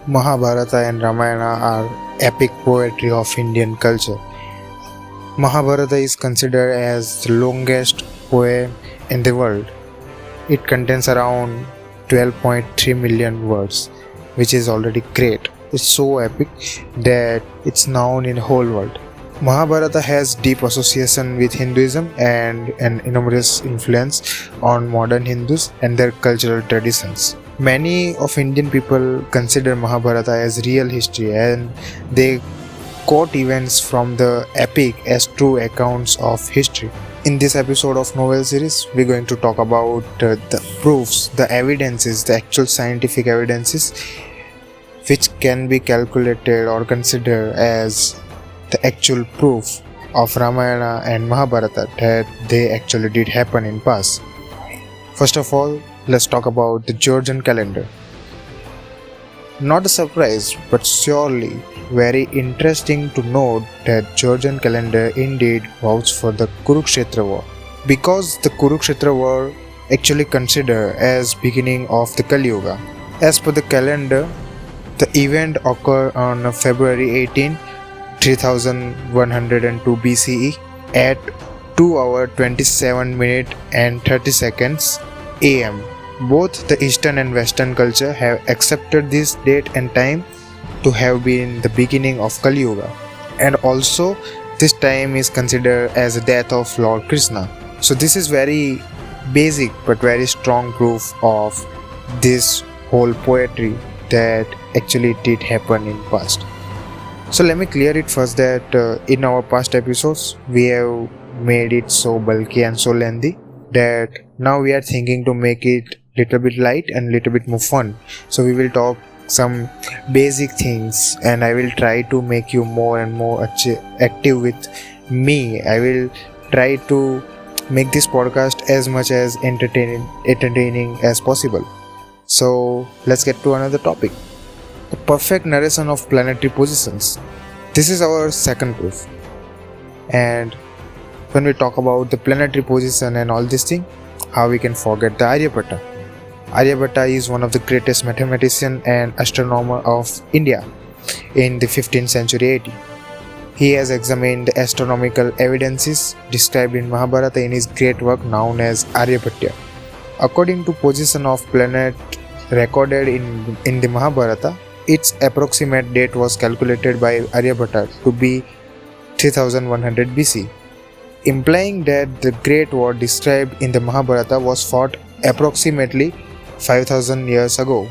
Mahabharata and Ramayana are epic poetry of Indian culture. Mahabharata is considered as the longest poem in the world. It contains around 12.3 million words, which is already great. It's so epic that it's known in the whole world. Mahabharata has deep association with Hinduism and an enormous influence on modern Hindus and their cultural traditions. Many of Indian people consider Mahabharata as real history, and they quote events from the epic as true accounts of history. In this episode of Knowell series, we're going to talk about the proofs, the evidences, the actual scientific evidences which can be calculated or considered as the actual proof of Ramayana and Mahabharata that they actually did happen in past. First of all, let's talk about the Georgian calendar. Not a surprise, but surely very interesting to note that Georgian calendar indeed vouched for the Kurukshetra war, because the Kurukshetra war actually considered as beginning of the Kali Yuga. As per the calendar, the event occurred on February 18, 3102 BCE at 2 hours 27 minutes and 30 seconds AM. Both the Eastern and Western culture have accepted this date and time to have been the beginning of Kali Yuga, and also this time is considered as the death of Lord Krishna. So this is very basic but very strong proof of this whole poetry that actually did happen in past. So let me clear it first that in our past episodes we have made it so bulky and so lengthy that now we are thinking to make it little bit light and little bit more fun. So we will talk some basic things, and I will try to make you more and more active with me. I will try to make this podcast as much as entertaining as possible. So let's get to another topic. The perfect narration of planetary positions. This is our second proof. And when we talk about the planetary position and all this thing, how we can forget the Aryabhatta. Aryabhatta is one of the greatest mathematician and astronomer of India in the 15th century AD. He has examined the astronomical evidences described in Mahabharata in his great work known as Aryabhatta. According to position of planet recorded in the Mahabharata, its approximate date was calculated by Aryabhatta to be 3100 BC, implying that the great war described in the Mahabharata was fought approximately 5000 years ago,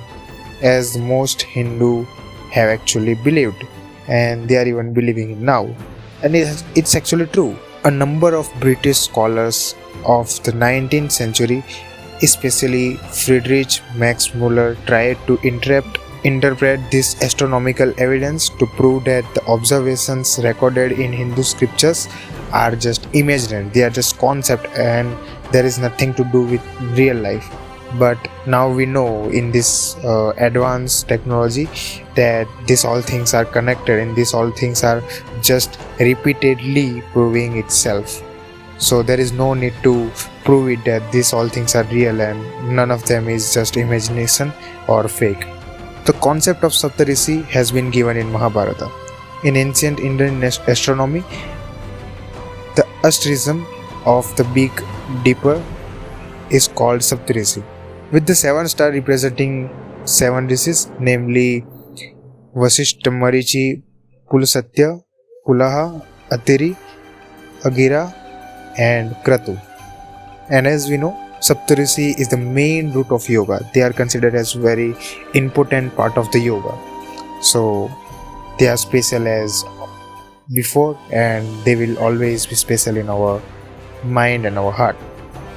as most Hindu have actually believed, and they are even believing it now. And it's actually true. A number of British scholars of the 19th century, especially Friedrich Max Muller, tried to interpret this astronomical evidence to prove that the observations recorded in Hindu scriptures are just imaginary, they are just concept and there is nothing to do with real life. But now we know in this advanced technology that these all things are connected and these all things are just repeatedly proving itself. So there is no need to prove it that these all things are real and none of them is just imagination or fake. The concept of Saptarishi has been given in Mahabharata. In ancient Indian astronomy, the asterism of the Big Dipper is called Saptarishi, with the 7 stars representing 7 rishis, namely Vasishtha, Marichi, Pulasatya, Pulaha, Atiri, Agira, and Kratu. And as we know, Saptarishi is the main root of yoga. They are considered as very important part of the yoga. So they are special as before and they will always be special in our mind and our heart.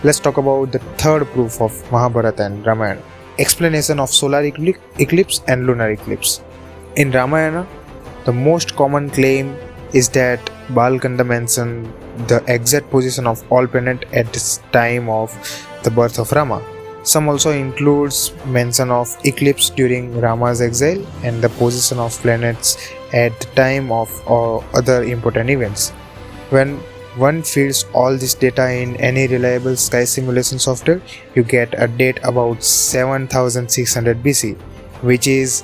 Let's talk about the third proof of Mahabharata and Ramayana. Explanation of solar eclipse and lunar eclipse. In Ramayana, the most common claim is that Balkanda mentioned the exact position of all planets at the time of the birth of Rama. Some also includes mention of eclipse during Rama's exile and the position of planets at the time of other important events. When one feeds all this data in any reliable sky simulation software, you get a date about 7600 BC, which is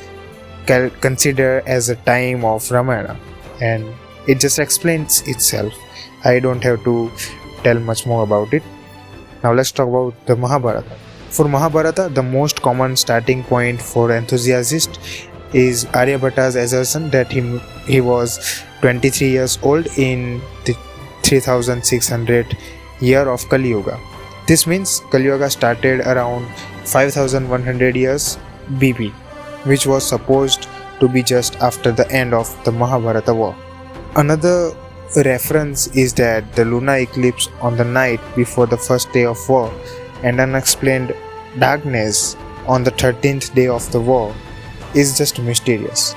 considered as a time of Ramayana, and it just explains itself. I don't have to tell much more about it. Now let's talk about the Mahabharata. For Mahabharata, the most common starting point for enthusiasts is Aryabhata's assertion that he was 23 years old in the 3600 year of Kali Yuga. This means Kali Yuga started around 5100 years BP, which was supposed to be just after the end of the Mahabharata war. Another reference is that the lunar eclipse on the night before the first day of war and unexplained darkness on the 13th day of the war is just mysterious.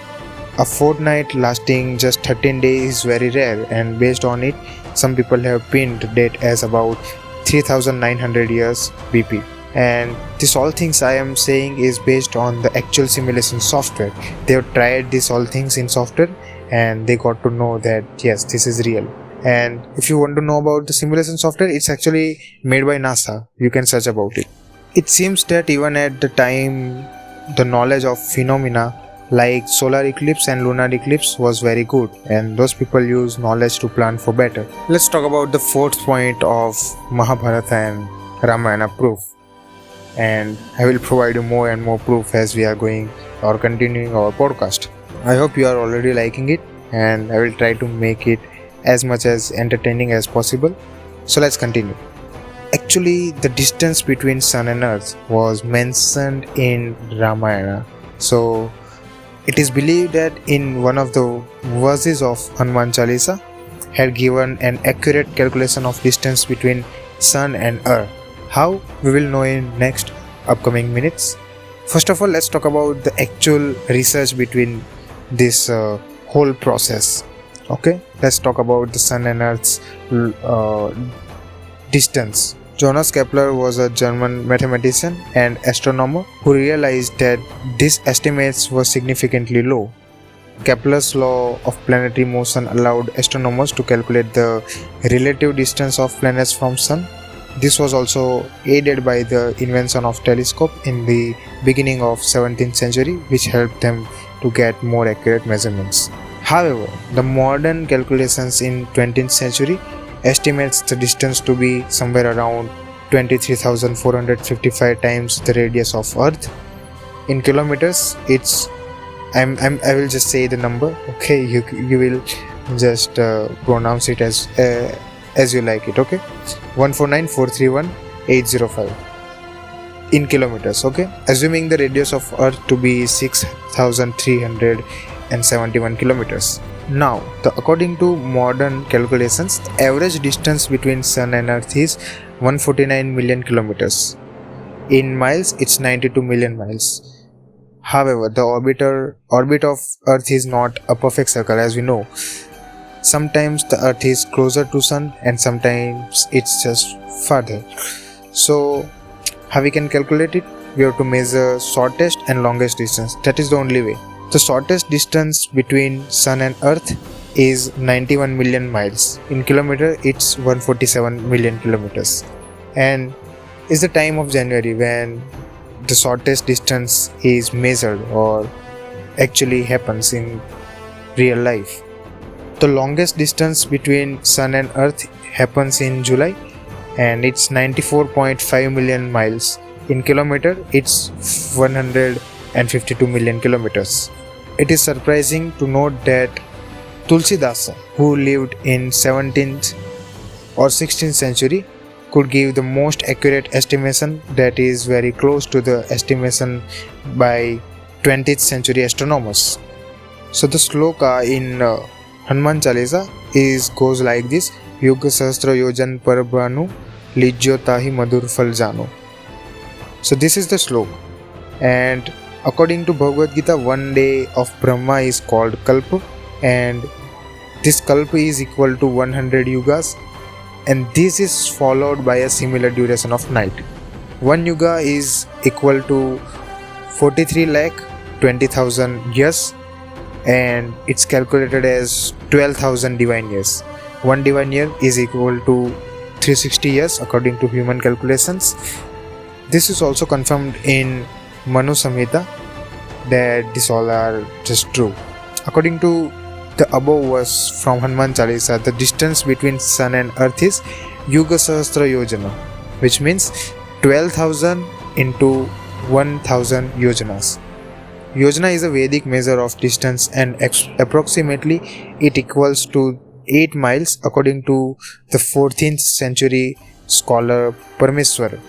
A fortnight lasting just 13 days is very rare, and based on it, some people have pinned the date as about 3900 years BP. And this all things I am saying is based on the actual simulation software. They have tried these all things in software and they got to know that yes, this is real. And if you want to know about the simulation software, it's actually made by NASA. You can search about it. It seems that even at the time, the knowledge of phenomena like solar eclipse and lunar eclipse was very good, and those people use knowledge to plan for better. Let's talk about the fourth point of Mahabharata and Ramayana proof. And I will provide you more and more proof as we are going or continuing our podcast. I hope you are already liking it, and I will try to make it as much as entertaining as possible. So let's continue. Actually, the distance between sun and earth was mentioned in Ramayana. So it is believed that in one of the verses of Hanuman Chalisa had given an accurate calculation of distance between sun and earth. How? We will know in next upcoming minutes. First of all, let's talk about the actual research between this whole process. Okay, let's talk about the sun and earth's distance. Johannes Kepler was a German mathematician and astronomer who realized that these estimates were significantly low. Kepler's law of planetary motion allowed astronomers to calculate the relative distance of planets from sun. This was also aided by the invention of telescope in the beginning of 17th century, which helped them to get more accurate measurements. However, the modern calculations in 20th century estimates the distance to be somewhere around 23,455 times the radius of Earth. In kilometers, it's I will just say the number. Okay, you will just pronounce it as you like it. Okay, 149,431,805 in kilometers. Okay, assuming the radius of Earth to be 6,371 kilometers. Now, according to modern calculations, the average distance between Sun and Earth is 149 million kilometers. In miles, it's 92 million miles. However, the orbit of Earth is not a perfect circle, as we know. Sometimes the Earth is closer to Sun and sometimes it's just farther. So, how we can calculate it? We have to measure shortest and longest distance. That is the only way. The shortest distance between Sun and Earth is 91 million miles. In kilometer, it's 147 million kilometers. And it's the time of January when the shortest distance is measured or actually happens in real life. The longest distance between Sun and Earth happens in July, and it's 94.5 million miles. In kilometer, it's 152 million kilometers. It is surprising to note that Tulsidasa, who lived in 17th or 16th century, could give the most accurate estimation that is very close to the estimation by 20th century astronomers. So the sloka in Hanuman Chalisa goes like this: Yuga Sahasra Yojan Parabhanu Lijyo Tahi Madhur Fal Jano. So this is the sloka, and according to Bhagavad Gita, one day of Brahma is called Kalpa, and this Kalpa is equal to 100 yugas, and this is followed by a similar duration of night. One yuga is equal to 43,20,000 years, and it's calculated as 12,000 divine years. One divine year is equal to 360 years according to human calculations. This is also confirmed in Manu Samhita, that this all are just true. According to the above verse from Hanuman Chalisa, the distance between sun and earth is Yuga Sahasra Yojana, which means 12,000 into 1,000 yojanas. Yojana is a Vedic measure of distance and approximately it equals to 8 miles according to the 14th century scholar Parameswar,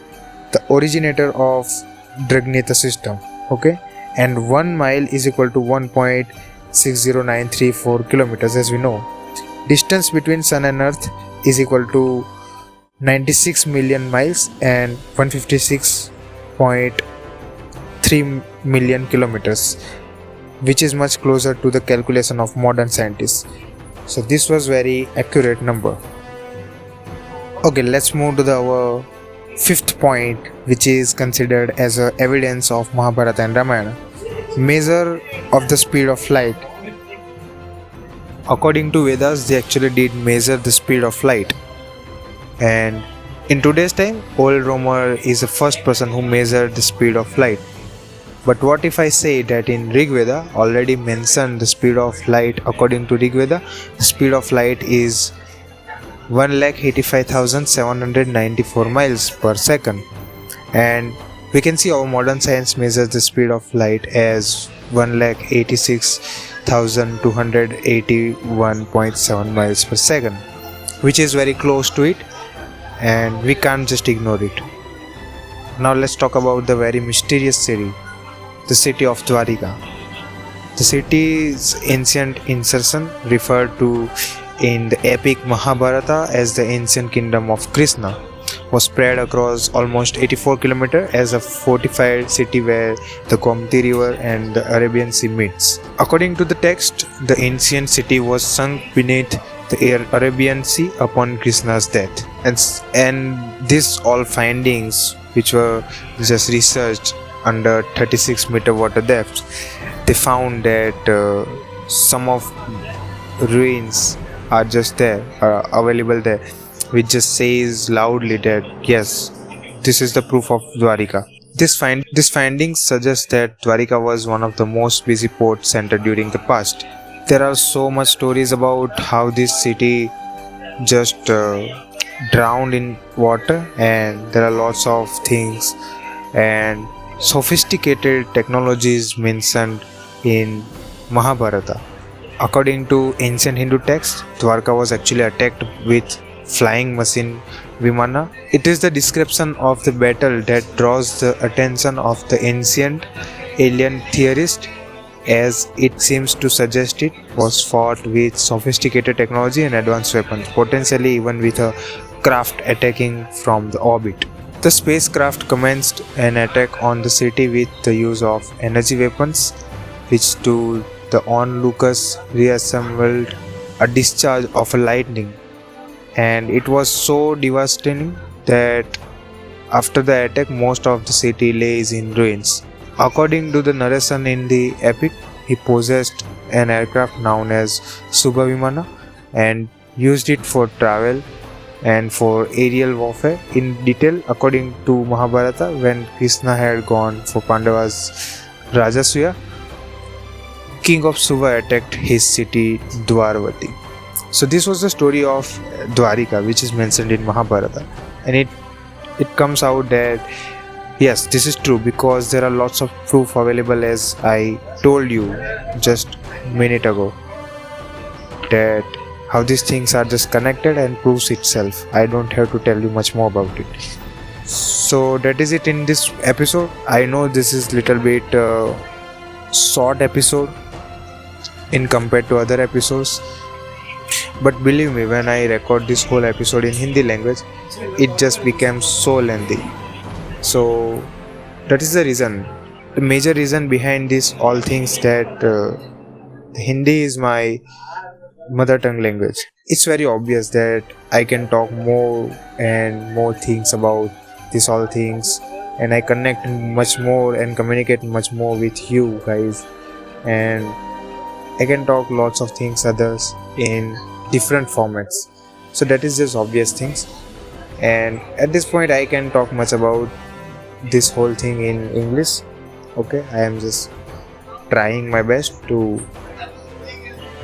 the originator of Dragnita system. Okay, and 1 mile is equal to 1.60934 kilometers, as we know. Distance between sun and earth is equal to 96 million miles and 156.3 million kilometers, which is much closer to the calculation of modern scientists. So this was very accurate number. Okay, let's move to our fifth point, which is considered as a evidence of Mahabharata and Ramayana. Measure of the speed of light. According to Vedas, they actually did measure the speed of light. And in today's time, old Romer is the first person who measured the speed of light. But what if I say that in Rig Veda already mentioned the speed of light? According to Rig Veda, the speed of light is 1,85,794 miles per second. And we can see our modern science measures the speed of light as 1,86,281.7 miles per second, which is very close to it, and we can't just ignore it. Now let's talk about the very mysterious city, the city of Dwarika. The city's ancient insertion referred to in the epic Mahabharata as the ancient kingdom of Krishna was spread across almost 84 kilometers as a fortified city where the Gomti River and the Arabian Sea meets. According to the text, the ancient city was sunk beneath the Arabian Sea upon Krishna's death. And these all findings, which were just researched under 36-meter water depth, they found that some of ruins are just there, available there, which just says loudly that yes, this is the proof of Dwarika. This findings suggest that Dwarika was one of the most busy port center during the past. There are so much stories about how this city just drowned in water, and there are lots of things and sophisticated technologies mentioned in Mahabharata. According to ancient Hindu texts, Dwarka was actually attacked with flying machine Vimana. It is the description of the battle that draws the attention of the ancient alien theorist, as it seems to suggest it was fought with sophisticated technology and advanced weapons, potentially even with a craft attacking from the orbit. The spacecraft commenced an attack on the city with the use of energy weapons, which to the onlookers reassembled a discharge of a lightning, and it was so devastating that after the attack most of the city lays in ruins. According to the narration in the epic, he possessed an aircraft known as Subha Vimana and used it for travel and for aerial warfare. In detail, according to Mahabharata, when Krishna had gone for Pandava's Rajasuya, king of Suva attacked his city Dwarvati. So this was the story of Dwarika, which is mentioned in Mahabharata, and it comes out that yes, this is true because there are lots of proof available, as I told you just a minute ago, that how these things are just connected and proves itself. I don't have to tell you much more about it. So that is it in this episode. I know this is little bit short episode in compared to other episodes, but believe me, when I record this whole episode in Hindi language, it just became so lengthy. So that is the reason, the major reason behind this all things, that Hindi is my mother tongue language. It's very obvious that I can talk more and more things about these all things, and I connect much more and communicate much more with you guys, and I can talk lots of things others in different formats. So that is just obvious things, and at this point I can talk much about this whole thing in English. Okay, I am just trying my best to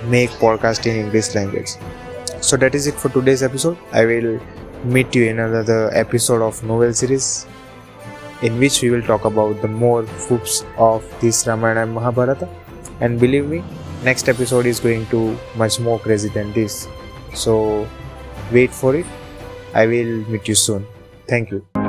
make podcast in English language. So that is it for today's episode. I will meet you in another episode of Knowell series, in which we will talk about the more hoops of this Ramayana and Mahabharata. And believe me, next episode is going to much more crazy than this. So wait for it. I will meet you soon. Thank you.